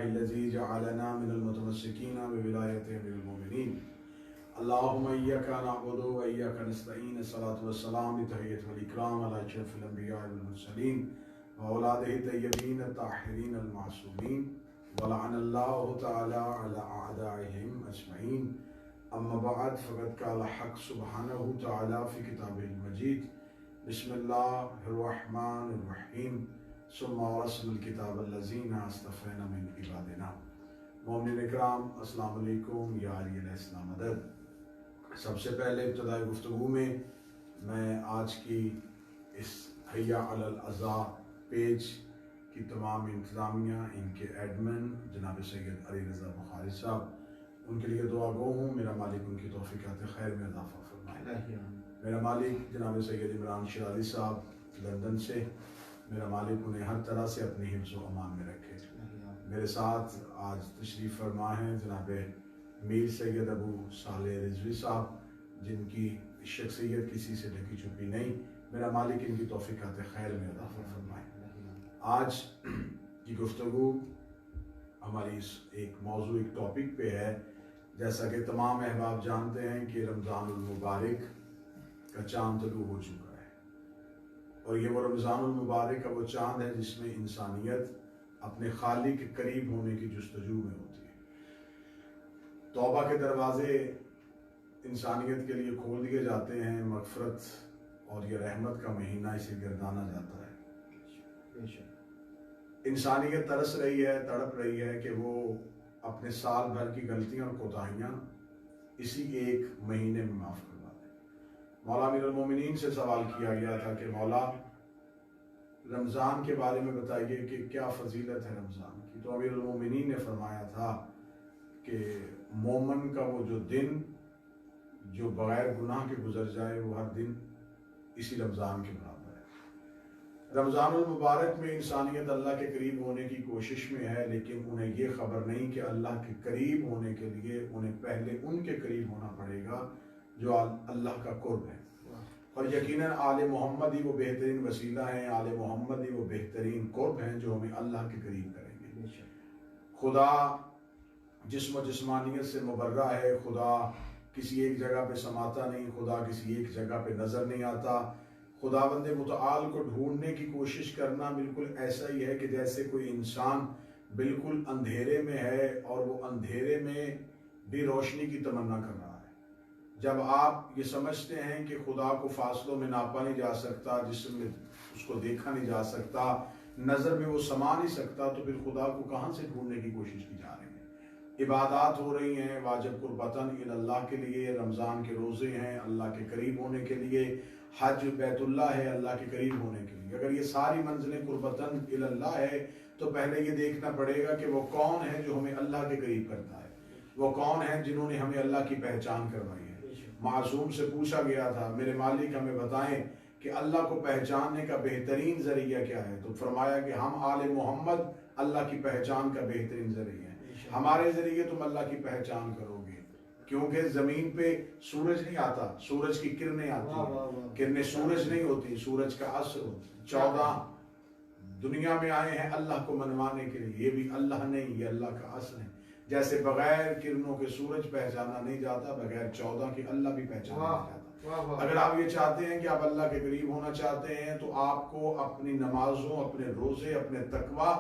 الذي جعلنا من المتمسكين بولاية أمير المؤمنين اللهم إياك نعبد وإياك نستعين الصلاة والسلام بتحية والإكرام على أشرف الأنبياء والمرسلين وأولاده الطيبين الطاهرين المعصومين ولعن الله تعالى على أعدائهم أجمعين أما بعد فقد قال حق سبحانه تعالى في كتابه المجيد بسم الله الرحمن الرحيم ثم ورثنا الكتاب الذين اصطفينا من عبادنا. مومنین اکرام السلام علیکم، یا علی علیہ السلام مدد۔ سب سے پہلے ابتدائی گفتگو میں آج کی اس حی علی العزاء پیج کی تمام انتظامیہ، ان کے ایڈمن جناب سید علی رضا بخاری صاحب، ان کے لیے دعا گو ہوں میرا مالک ان کی توفیقات خیر میں اضافہ فرمائے۔ میرا مالک جناب سید عمران شیرازی صاحب لندن سے، میرا مالک انہیں ہر طرح سے اپنی حفظ و امان میں رکھے۔ میرے ساتھ آج تشریف فرما ہیں جناب میر سید ابو صالح رضوی صاحب، جن کی شخصیت کسی سے ڈھکی چھپی نہیں، میرا مالک ان کی توفیقات خیر میں اضافہ فرمائے۔ آج کی گفتگو ہماری ایک موضوع ایک ٹاپک پہ ہے۔ جیسا کہ تمام احباب جانتے ہیں کہ رمضان المبارک کا چاند طلوع ہو چکا ہے، اور یہ وہ رمضان المبارک کا وہ چاند ہے جس میں انسانیت اپنے خالق کے قریب ہونے کی جستجو میں ہوتی ہے۔ توبہ کے دروازے انسانیت کے لیے کھول دیے جاتے ہیں، مغفرت اور یہ رحمت کا مہینہ اسے گردانا جاتا ہے۔ انسانیت ترس رہی ہے، تڑپ رہی ہے کہ وہ اپنے سال بھر کی غلطیاں اور کوتاہیاں اسی ایک مہینے میں معاف کروا دے۔ مولا امیر المومنین سے سوال کیا گیا تھا کہ مولا رمضان کے بارے میں بتائیے کہ کیا فضیلت ہے رمضان کی، تو امیر المومنین نے فرمایا تھا کہ مومن کا وہ جو دن جو بغیر گناہ کے گزر جائے وہ ہر دن اسی رمضان کے برابر ہے۔ رمضان المبارک میں انسانیت اللہ کے قریب ہونے کی کوشش میں ہے، لیکن انہیں یہ خبر نہیں کہ اللہ کے قریب ہونے کے لیے انہیں پہلے ان کے قریب ہونا پڑے گا جو اللہ کا قرب ہے، اور یقیناً آل محمد ہی وہ بہترین وسیلہ ہیں، آل محمد ہی وہ بہترین قرب ہیں جو ہمیں اللہ کے قریب کریں گے۔ خدا جسم و جسمانیت سے مبرہ ہے، خدا کسی ایک جگہ پہ سماتا نہیں، خدا کسی ایک جگہ پہ نظر نہیں آتا۔ خداوند متعال کو ڈھونڈنے کی کوشش کرنا بالکل ایسا ہی ہے کہ جیسے کوئی انسان بالکل اندھیرے میں ہے اور وہ اندھیرے میں بھی روشنی کی تمنا کر رہا ہے۔ جب آپ یہ سمجھتے ہیں کہ خدا کو فاصلوں میں ناپا نہیں جا سکتا، جسم میں اس کو دیکھا نہیں جا سکتا، نظر میں وہ سما نہیں سکتا، تو پھر خدا کو کہاں سے ڈھونڈنے کی کوشش کی جا رہی ہے؟ عبادات ہو رہی ہیں واجب قربتاً اللہ کے لیے، رمضان کے روزے ہیں اللہ کے قریب ہونے کے لیے، حج بیت اللہ ہے اللہ کے قریب ہونے کے لیے۔ اگر یہ ساری منزلیں قربتاً اللہ ہے تو پہلے یہ دیکھنا پڑے گا کہ وہ کون ہے جو ہمیں اللہ کے قریب کرتا ہے، وہ کون ہیں جنہوں نے ہمیں اللہ کی پہچان کروائی ہے۔ معصوم سے پوچھا گیا تھا میرے مالک ہمیں بتائیں کہ اللہ کو پہچاننے کا بہترین ذریعہ کیا ہے، تو فرمایا کہ ہم آل محمد اللہ کی پہچان کا بہترین ذریعہ ہے، ہمارے ذریعے تم اللہ کی پہچان کرو گے، کیونکہ زمین پہ سورج نہیں آتا، سورج کی کرنیں آتی ہیں، کرنیں سورج نہیں ہوتی، سورج کا اثر ہوتا ہے۔ 14 دنیا میں آئے ہیں اللہ کو منوانے کے لیے، یہ بھی اللہ نہیں، یہ اللہ کا اثر ہے۔ جیسے بغیر کرنوں کے سورج پہچانا نہیں جاتا، بغیر 14 کے اللہ بھی پہچانا نہیں جاتا۔ اگر آپ یہ چاہتے ہیں کہ آپ اللہ کے قریب ہونا چاہتے ہیں تو آپ کو اپنی نمازوں، اپنے روزے، اپنے تقویٰ،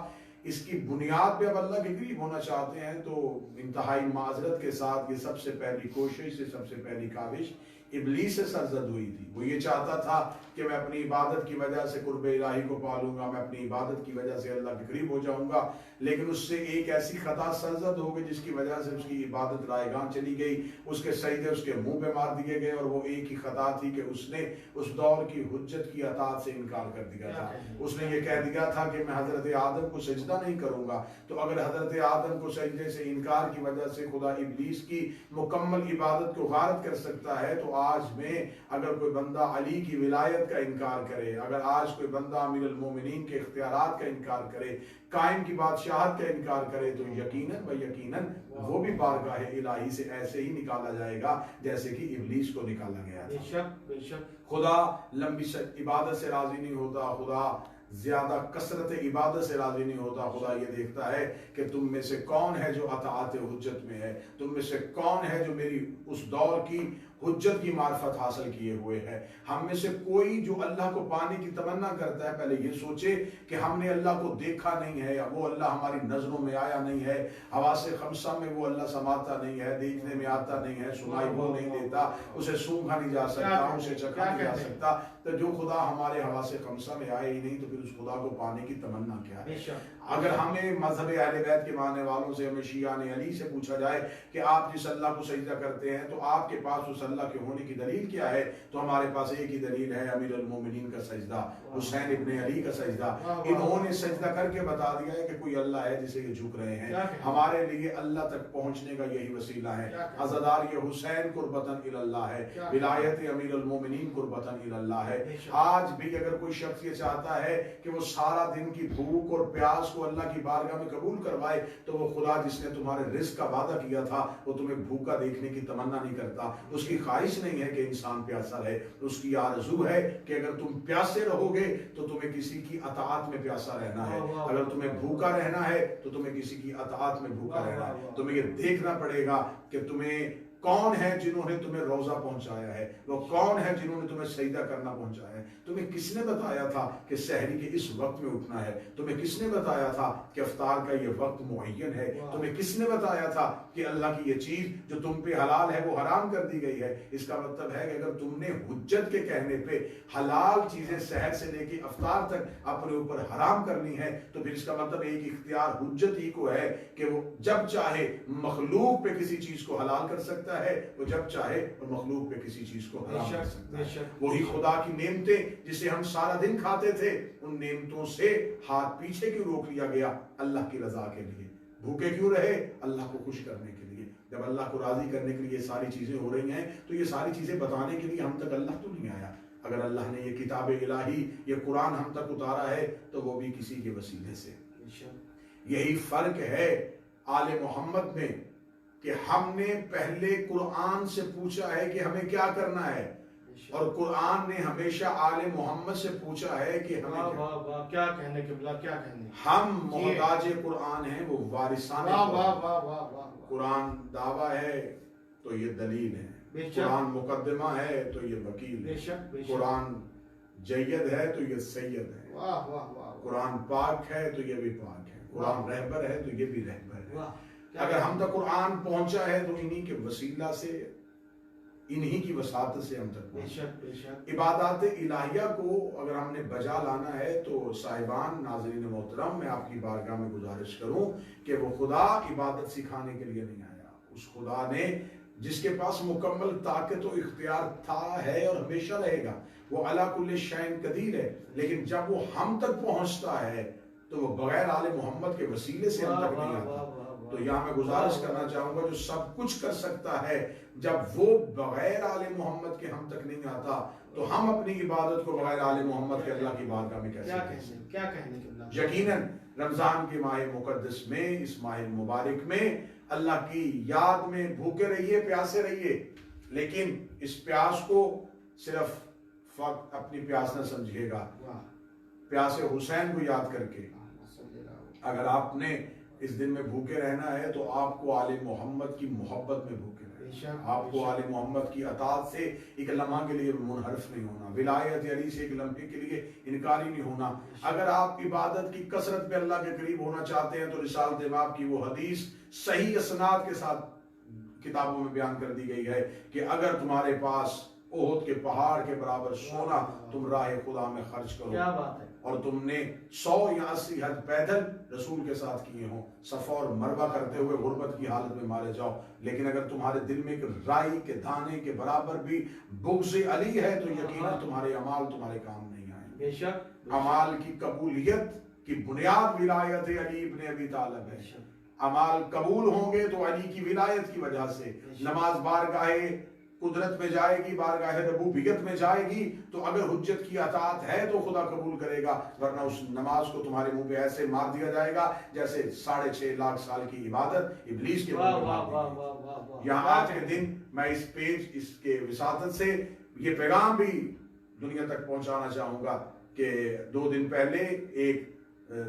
اس کی بنیاد پہ اب اللہ کے قریب ہونا چاہتے ہیں تو انتہائی معذرت کے ساتھ یہ سب سے پہلی کوشش سے سب سے پہلی کاوش ابلیس سے سرزد ہوئی تھی۔ وہ یہ چاہتا تھا کہ میں اپنی عبادت کی وجہ سے قرب الہی کو پالوں گا، میں اپنی عبادت کی وجہ سے اللہ کے قریب ہو جاؤں گا، لیکن اس سے ایک ایسی خطا سرزد ہو گئی جس کی وجہ سے اس کی عبادت رائگاں چلی گئی، اس کے سجدے اس کے منہ پہ مار دیے گئے، اور وہ ایک ہی خطا تھی کہ اس نے اس دور کی حجت کی اطاعت سے انکار کر دیا تھا۔ اس نے یہ کہہ دیا تھا کہ میں حضرت آدم کو سجدہ نہیں کروں گا، تو اگر حضرت آدم کو سجدے سے انکار کی وجہ سے خدا ابلیس کی مکمل عبادت کو غارت کر سکتا ہے، تو آج میں اگر کوئی بندہ علی کی ولایت کا انکار کرے، اگر آج کوئی بندہ امیر المومنین کے اختیارات کا انکار کرے، قائم کی بادشاہت کا انکار کرے، تو یقیناً و یقیناً وہ بھی بارگاہ الہی سے ایسے ہی نکالا جائے گا جیسے کہ ابلیس کو نکالا گیا تھا۔ بے شک خدا لمبی عبادت سے راضی نہیں ہوتا، خدا زیادہ کثرت عبادت سے راضی نہیں ہوتا. خدا یہ دیکھتا ہے کہ تم میں سے کون ہے جو اطاعت حجت میں ہے, تم میں سے کون ہے جو میری اس دور کی حجت کی معرفت حاصل کیے ہوئے ہے. ہم میں سے کوئی جو اللہ کو پانے کی تمنا کرتا ہے پہلے یہ سوچے کہ ہم نے اللہ کو دیکھا نہیں ہے, یا وہ اللہ ہماری نظروں میں آیا نہیں ہے, حواس خمسہ میں وہ اللہ سماتا نہیں ہے, دیکھنے میں آتا نہیں ہے, سنائی وہ نہیں دیتا, اسے سونگھا نہیں جا سکتا, اسے چکھا نہیں جا سکتا. تو جو خدا ہمارے حواس خمسہ میں آئے ہی نہیں تو پھر اس خدا کو پانے کی تمنا کیا ہے. اگر ہمیں مذہب اہل بیت کے ماننے والوں سے, ہمیں شیعان علی سے پوچھا جائے کہ آپ جس اللہ کو سجدہ کرتے ہیں تو آپ کے پاس اس اللہ کے ہونے کی دلیل کیا ہے, تو ہمارے پاس ایک ہی دلیل ہے, امیر المومنین کا سجدہ, حسین ابن علی کا سجدہ. انہوں نے سجدہ کر کے بتا دیا ہے کہ کوئی اللہ ہے جسے یہ جھک رہے ہیں. ہمارے لیے اللہ تک پہنچنے کا یہی وسیلہ ہے. عزاداری حسین قربتاً الی اللہ ہے, ولایت امیر المومنین قربتاً الی اللہ ہے. آج بھی اگر کوئی شخص یہ چاہتا ہے کہ وہ سارا دن کی بھوک اور پیاس کو اللہ کی بارگاہ میں قبول کروائے, تو وہ خدا جس نے تمہارے رزق کا وعدہ کیا تھا وہ تمہیں بھوکا دیکھنے کی تمنا نہیں کرتا. اس کی خواہش نہیں ہے کہ انسان پیاسا رہے, اس کی آرزو ہے کہ اگر تم پیاسے رہو گے تو تمہیں کسی کی اطاعت میں پیاسا رہنا ہے, اگر تمہیں بھوکا رہنا ہے تو تمہیں کسی کی اطاعت میں بھوکا رہنا ہے. تمہیں یہ دیکھنا پڑے گا کہ تمہیں کون ہے جنہوں نے تمہیں روزہ پہنچایا ہے, وہ کون ہے جنہوں نے تمہیں سجدہ کرنا پہنچایا ہے. تمہیں کس نے بتایا تھا کہ سحری کے اس وقت میں اٹھنا ہے, تمہیں کس نے بتایا تھا کہ افطار کا یہ وقت معین ہے, تمہیں کس نے بتایا تھا کہ اللہ کی یہ چیز جو تم پہ حلال ہے وہ حرام کر دی گئی ہے. اس کا مطلب ہے کہ اگر تم نے حجت کے کہنے پہ حلال چیزیں سحر سے لے کے افطار تک اپنے اوپر حرام کرنی ہے تو پھر اس کا مطلب ایک اختیار حجت ہی کو ہے کہ وہ جب چاہے مخلوق پہ کسی چیز کو حلال کر سکتا ہے, وہ جب چاہے وہ مخلوق پہ کسی چیز کو حرام کر سکتا ہے. وہی خدا کی نعمتیں جسے ہم سارا دن کھاتے تھے, ان نعمتوں سے ہاتھ پیچھے کیوں روک لیا گیا؟ اللہ کی رضا کے لیے. بھوکے کیوں رہے؟ اللہ کو خوش کرنے کے لیے. جب اللہ کو راضی کرنے کے لیے یہ ساری چیزیں ہو رہی ہیں تو یہ ساری چیزیں بتانے کے لیے ہم تک اللہ تو نہیں آیا. اگر اللہ نے یہ کتاب الہی, یہ قرآن ہم تک اتارا ہے تو وہ بھی کسی کے وسیلے سے. یہی فرق ہے آل محمد میں کہ ہم نے پہلے قرآن سے پوچھا ہے کہ ہمیں کیا کرنا ہے, اور قرآن نے ہمیشہ آل محمد سے پوچھا ہے کہ ہمیں کیا کہنے کے بلا کیا کہنے. ہم محتاج قرآن ہیں, وہ وارثان قرآن دعویٰ ہے تو یہ دلیل ہے, قرآن مقدمہ ہے تو یہ وکیل ہے, قرآن جید ہے تو یہ سید ہے, قرآن پاک ہے تو یہ بھی پاک ہے, قرآن رہبر ہے تو یہ بھی رہبر ہے. اگر ہم تک قرآن پہنچا ہے تو انہی کے وسیلہ سے, انہی کی وساطت سے ہم تک پہنچا. عبادات الہیہ کو اگر ہم نے بجا لانا ہے تو صاحبان, ناظرین محترم, میں آپ کی بارگاہ میں گزارش کروں کہ وہ خدا عبادت سکھانے کے لیے نہیں آیا. اس خدا نے جس کے پاس مکمل طاقت و اختیار تھا, ہے اور ہمیشہ رہے گا, وہ علی کل شیء قدیر ہے, لیکن جب وہ ہم تک پہنچتا ہے تو وہ بغیر آل محمد کے وسیلے سے ہم تک نہیں آتا. تو یہاں میں گزارش کرنا چاہوں گا, جو سب کچھ کر سکتا ہے جب وہ بغیر آل محمد کے ہم تک نہیں آتا تو ہم اپنی عبادت کو بغیر آل محمد کے اللہ کی بارگاہ میں کیسے کیا کہنے کے. یقیناً رمضان کے ماہ مقدس میں, اس ماہ مبارک میں اللہ کی یاد میں بھوکے رہیے, پیاسے رہیے, لیکن اس پیاس کو صرف فقط اپنی پیاس نہ سمجھیے گا, پیاسے حسین کو یاد کر کے. اگر آپ نے اس دن میں بھوکے رہنا ہے تو آپ کو آل محمد کی محبت میں بھوکے رہنا, آپ کو آل محمد کی اطاعت سے ایک لمحہ کے لیے منحرف نہیں ہونا, ولایت علی سے ایک لمحے کے لیے انکاری نہیں ہونا. اگر آپ عبادت کی کثرت پہ اللہ کے قریب ہونا چاہتے ہیں تو رسالت امام کی وہ حدیث صحیح اسناد کے ساتھ کتابوں میں بیان کر دی گئی ہے کہ اگر تمہارے پاس احد کے پہاڑ کے برابر سونا تم راہ خدا میں خرچ کرو, کیا بات ہے, اور تم نے 100 یا 80 حج پیدل رسول کے ساتھ کیے ہوں, صفا اور مروہ کرتے ہوئے غربت کی حالت میں مارے جاؤ, لیکن اگر تمہارے دل میں ایک رائی کے دانے کے برابر بھی بغض علی ہے تو یقیناً تمہارے اعمال تمہارے کام نہیں آئیں. بے شک اعمال کی قبولیت کی بنیاد ولایت علی ابن ابی طالب ہے. اعمال قبول ہوں گے تو علی کی ولایت کی وجہ سے. نماز بارگاہ قدرت میں جائے گی, بارگاہ ربوبیت میں جائے گی, تو اگر حجت کی اطاعت ہے تو خدا قبول کرے گا, ورنہ اس نماز کو تمہارے منہ پہ ایسے مار دیا جائے گا جیسے 6.5 لاکھ سال کی عبادت ابلیس کے منہ پہ مار دی گئی. یہاں آج کے دن میں اس پیج, اس کے وساطت سے یہ پیغام بھی دنیا تک پہنچانا چاہوں گا کہ 2 دن پہلے ایک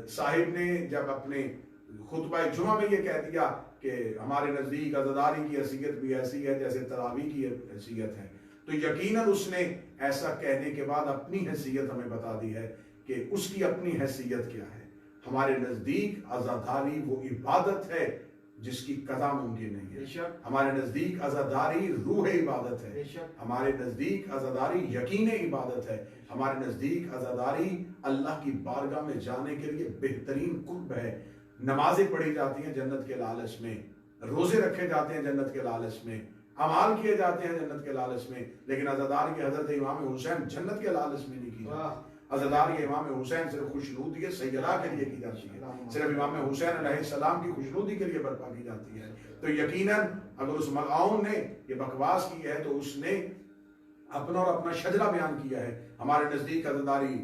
صاحب نے جب اپنے خطبہ جمعہ میں یہ کہہ دیا کہ ہمارے نزدیک عزاداری کی حیثیت بھی ایسی ہے جیسے تراویح کی حیثیت ہے، تو یقیناً اس نے ایسا کہنے کے بعد اپنی حیثیت ہمیں بتا دی ہے کہ اس کی اپنی حیثیت کیا ہے۔ ہمارے نزدیک عزاداری وہ عبادت ہے جس کی قضا ممکن نہیں ہے۔ ہمارے نزدیک عزاداری روح عبادت ہے، ہمارے نزدیک عزاداری یقین عبادت ہے، ہمارے نزدیک عزاداری اللہ کی بارگاہ میں جانے کے لیے بہترین قرب ہے۔ نمازیں پڑھی جاتی ہیں جنت کے لالچ میں، روزے رکھے جاتے ہیں جنت کے لالچ میں، اعمال کیے جاتے ہیں جنت کے لالچ میں، لیکن عزاداری کی حضرت امام حسین جنت کے لالچ میں نہیں کی جاتی۔ عزاداری امام حسین صرف خوشنودی سیدہ کے لیے کی جاتی ہے، صرف امام حسین علیہ السلام کی خوشنودی کے لیے برپا کی جاتی ہے۔ تو یقیناً اگر اس ملعون نے یہ بکواس کی ہے تو اس نے اپنا اور اپنا شجرہ بیان کیا ہے۔ ہمارے نزدیک عزاداری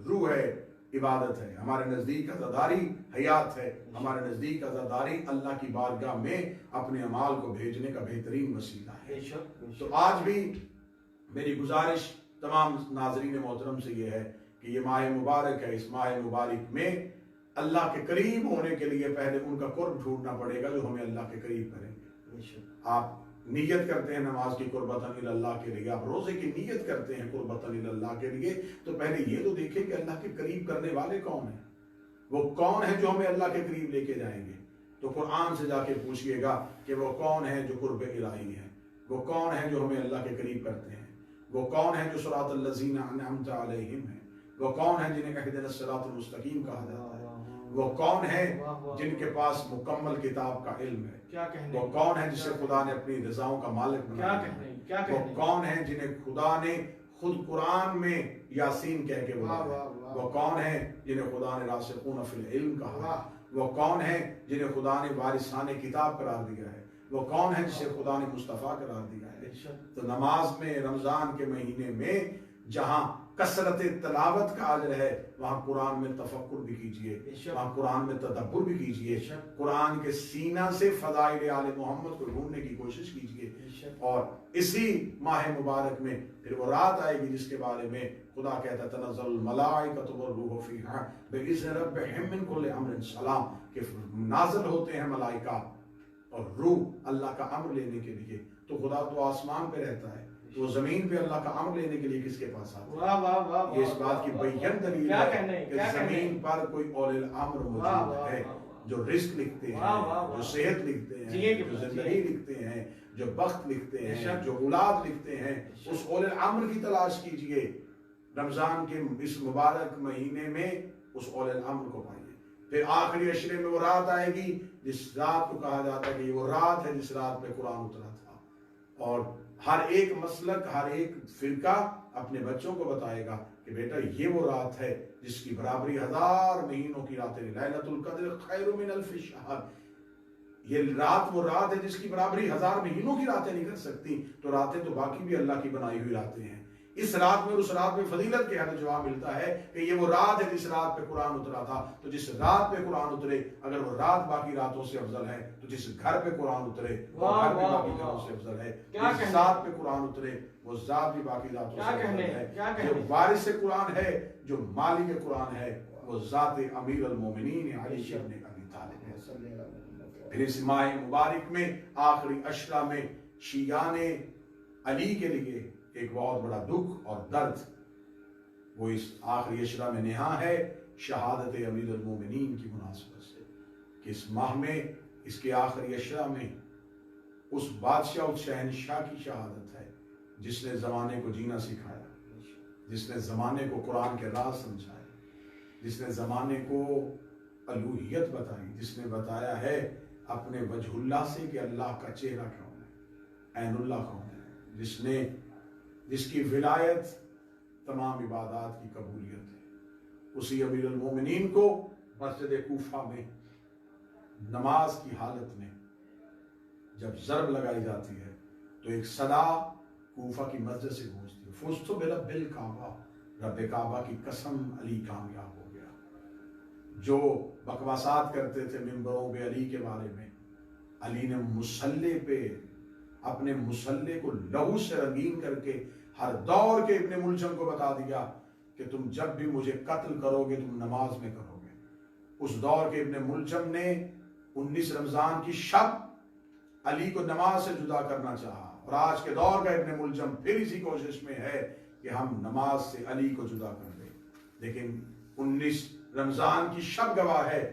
روح ہے، عبادت ہے، ہمارے نزدیک عزاداری حیات ہے، ہمارے نزدیک عزاداری اللہ کی بارگاہ میں اپنے اعمال کو بھیجنے کا بہترین وسیلہ ہے۔ تو آج بھی میری گزارش تمام ناظرین محترم سے یہ ہے کہ یہ ماہ مبارک ہے، اس ماہ مبارک میں اللہ کے قریب ہونے کے لیے پہلے ان کا قرب ڈھونڈنا پڑے گا جو ہمیں اللہ کے قریب کریں گے۔ آپ نیت کرتے ہیں نماز کی قربتاً اللہ کے لیے، آپ روزے کی نیت کرتے ہیں قربتاً اللہ کے لیے، تو پہلے یہ تو دیکھیں کہ اللہ کے قریب کرنے والے کون ہیں، وہ کون ہیں جو ہمیں اللہ کے قریب لے کے جائیں گے۔ تو قرآن سے جا کے پوچھئے گا کہ وہ کون ہیں جو قرب الہی ہیں، وہ کون ہیں جو ہمیں اللہ کے قریب کرتے ہیں، وہ کون ہیں جو صراط الذین انعمت علیہم ہیں، وہ کون ہیں جنہیں اہدنا الصراط المستقیم کہا جاتا ہے، وہ کون ہیں جن کے پاس مکمل کتاب کا علم ہے، وہ کون ہیں جسے خدا نے اپنی رضاؤں کا مالک بنایا ہے، وہ کون ہیں جنہیں خدا نے خود قرآن میں یاسین کہہ کے بلایا ہے، وہ کون ہیں جنہیں خدا نے راسخون فی العلم کہا ہے، وہ کون ہیں جنہیں خدا نے وارثان کتاب قرار دیا ہے، وہ کون ہیں جسے خدا نے مصطفیٰ قرار دیا ہے۔ تو نماز میں رمضان کے مہینے میں جہاں کثرت تلاوت کا اجر ہے وہاں قرآن میں تفکر بھی کیجئے، وہاں قرآن میں تدبر بھی کیجئے، قرآن کے سینہ سے فضائل آل محمد کو ڈھونڈنے کی کوشش کیجئے۔ اور اسی ماہ مبارک میں پھر وہ رات آئے گی جس کے بارے میں خدا کہتا ہے تنزل الملائکۃ والروح فیہا بإذن ربہم من کل امر سلام، کہ نازل ہوتے ہیں ملائکہ اور روح اللہ کا امر لینے کے لیے۔ تو خدا تو آسمان پہ رہتا ہے، تو زمین پہ اللہ کا امر لینے کے لیے کس کے پاس آتا ہے؟ یہ اس بات کی بیان دلیل ہے کہ زمین پر کوئی اولی الامر موجود ہے جو رزق لکھتے ہیں، جو صحت لکھتے ہیں، جو زندگی لکھتے ہیں، جو بخت لکھتے ہیں، جو اولاد لکھتے ہیں۔ اس اولی الامر کی تلاش کیجئے، رمضان کے اس مبارک مہینے میں اس اولی الامر کو پائیے۔ پھر آخری عشرے میں وہ رات آئے گی جس رات کو کہا جاتا ہے کہ یہ وہ رات ہے جس رات پہ قرآن اترا تھا، اور ہر ایک مسلک، ہر ایک فرقہ اپنے بچوں کو بتائے گا کہ بیٹا یہ وہ رات ہے جس کی برابری 1000 مہینوں کی راتیں، لیلۃ القدر خیر من الف شہر۔ یہ رات وہ رات ہے جس کی برابری 1000 مہینوں کی راتیں نہیں کر سکتی، تو راتیں تو باقی بھی اللہ کی بنائی ہوئی راتیں ہیں۔ اس رات میں اور اس رات میں فضیلت کے حد جواب ملتا ہے کہ یہ وہ رات ہے جس رات پہ قرآن اترا تھا۔ تو جس رات پہ قرآن اترے اگر وہ رات باقی راتوں سے افضل ہے، تو جس گھر پہ قرآن اترے وہ گھر بھی باقی گھروں سے افضل ہے، جس ذات پہ قرآن اترے وہ ذات بھی باقی ذاتوں سے افضل ہے۔ جو وارث قرآن ہے، جو مالک قرآن ہے، وہ ذات امیر المومنین علی ابن ابی طالب ہے۔ پھر اس ماہ مبارک میں آخری عشرہ میں شیعان علی کے لیے ایک بہت بڑا دکھ اور درد وہ اس آخری عشرہ میں نہاں ہے شہادت امیر المومنین کی مناسبت سے، کہ اس ماہ میں، اس کے آخری عشرہ میں اس بادشاہ، اس شہنشاہ کی شہادت ہے جس نے زمانے کو جینا سکھایا، جس نے زمانے کو قرآن کے راز سمجھائے، جس نے زمانے کو الوہیت بتائی، جس نے بتایا ہے اپنے وجہ اللہ سے کہ اللہ کا چہرہ کون ہے، عین اللہ کون ہے، جس کی ولایت تمام عبادات کی قبولیت ہے۔ اسی امیر المومنین کو مسجد کوفہ میں نماز کی حالت میں جب ضرب لگائی جاتی ہے تو ایک صدا کوفہ کی مسجد سے گونجتی ہے، فزت برب الکعبہ، رب کعبہ کی قسم علی کامیاب ہو گیا۔ جو بکواسات کرتے تھے ممبروں پہ علی کے بارے میں، علی نے مصلی پہ اپنے مصلی کو لہو سے رنگین کر کے ہر دور کے ابن ملجم کو بتا دیا کہ تم جب بھی مجھے قتل کرو گے تم نماز میں کرو گے۔ اس دور کے ابن ملجم نے 19 رمضان کی شب علی کو نماز سے جدا کرنا چاہا، اور آج کے دور کا ابن ملجم پھر اسی کوشش میں ہے کہ ہم نماز سے علی کو جدا کر دیں، لیکن 19 رمضان کی شب گواہ ہے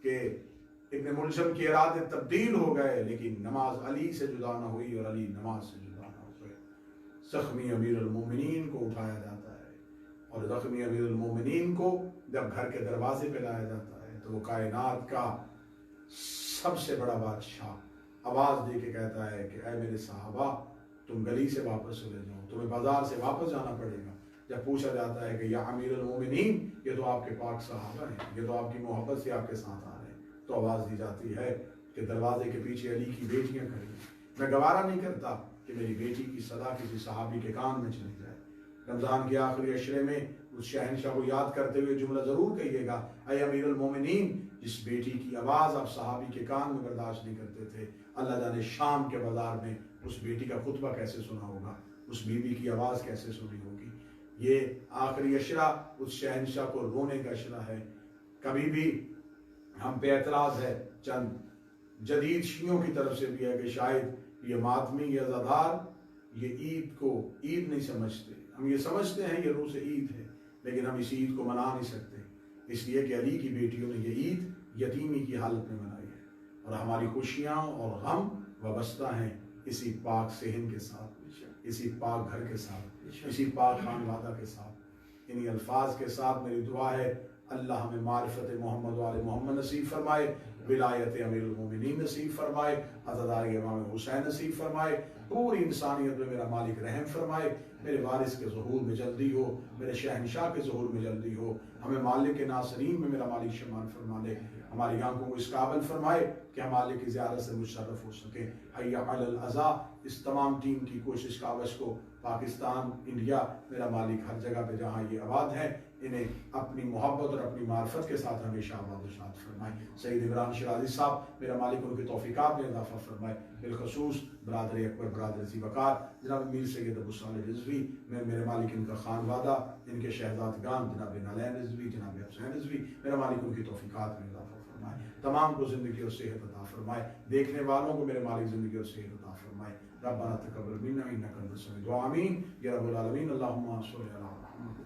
کہ ابن ملجم کے ارادے تبدیل ہو گئے، لیکن نماز علی سے جدا نہ ہوئی اور علی نماز سے جدا نہ ہوئے۔ زخمی امیر المومنین کو اٹھایا جاتا ہے، اور زخمی امیر المومنین کو جب گھر کے دروازے پہ لایا جاتا ہے تو وہ کائنات کا سب سے بڑا بادشاہ آواز دے کے کہتا ہے کہ اے میرے صحابہ تم گلی سے واپس چلے جاؤ، تمہیں بازار سے واپس جانا پڑے گا۔ جب پوچھا جاتا ہے کہ یا امیر المومنین، یہ تو آپ کے پاک صحابہ ہیں، یہ تو آپ کی محبت سے آپ کے ساتھ آ رہے ہیں، تو آواز دی جاتی ہے کہ دروازے کے پیچھے علی کی بیٹیاں کھڑی ہیں، میں گوارا نہیں کرتا کہ میری بیٹی کی صدا کسی صحابی کے کان میں چلی جائے۔ رمضان کے آخری عشرے میں اس شہنشاہ کو یاد کرتے ہوئے جملہ ضرور کہیے گا، اے امیر المومنین، جس بیٹی کی آواز آپ صحابی کے کان میں برداشت نہیں کرتے تھے، اللہ جانے شام کے بازار میں اس بیٹی کا خطبہ کیسے سنا ہوگا، اس بی بی کی آواز کیسے سنی ہوگی۔ یہ آخری عشرہ اس شہنشاہ کو رونے کا عشرہ ہے۔ کبھی بھی ہم پہ اعتراض ہے چند جدید شیعوں کی طرف سے بھی ہے کہ شاید یہ ماتمی یا زادار یہ عید کو عید نہیں سمجھتے، ہم یہ سمجھتے ہیں یہ روز عید ہے، لیکن ہم اس عید کو منا نہیں سکتے، اس لیے کہ علی کی بیٹیوں نے یہ عید یتیمی کی حالت میں منائی ہے، اور ہماری خوشیاں اور غم وابستہ ہیں اسی پاک صحن کے ساتھ، اسی پاک گھر کے ساتھ، اسی پاک خانوادہ کے ساتھ۔ انہی الفاظ کے ساتھ میری دعا ہے اللہ ہمیں معرفت محمد و آل محمد نصیب فرمائے، ولایت امیر المومنین نصیب فرمائے، عزاداری امام حسین نصیب فرمائے، پوری انسانیت میں میرا مالک رحم فرمائے، میرے وارث کے ظہور میں جلدی ہو، میرے شہنشاہ کے ظہور میں جلدی ہو، ہمیں مالک کے ناصرین میں میرا مالک شمال فرما لے، ہماری آنکھوں کو اس قابل فرمائے کہ ہم مالک کی زیارت سے مشرف ہو سکیں۔ حی علی العزا، اس تمام ٹیم کی کوشش کاوش کو پاکستان، انڈیا، میرا مالک ہر جگہ پہ جہاں یہ آباد ہے انہیں اپنی محبت اور اپنی معرفت کے ساتھ ہمیشہ آباد و شاد فرمائے۔ سید عمران شیرازی صاحب، میرا مالک ان کی توفیقات میں اضافہ فرمائے، بالخصوص برادر اکبر، برادر ذی وقار جناب میر سید ابو صالح رضوی، میں میرے مالک ان کا خانوادہ، ان کے شہزادگان جناب نالین رضوی، جناب حسین رضوی، میرا مالک ان کی توفیقات میں اضافہ فرمائے، تمام کو زندگی اور صحت عطا فرمائے، دیکھنے والوں کو میرے مالک زندگی اور صحت عطا فرمائے۔ ربنا تقبل منا انک انت السمیع العلیم، آمین یا رب العالمین۔ اللہم صل علی محمد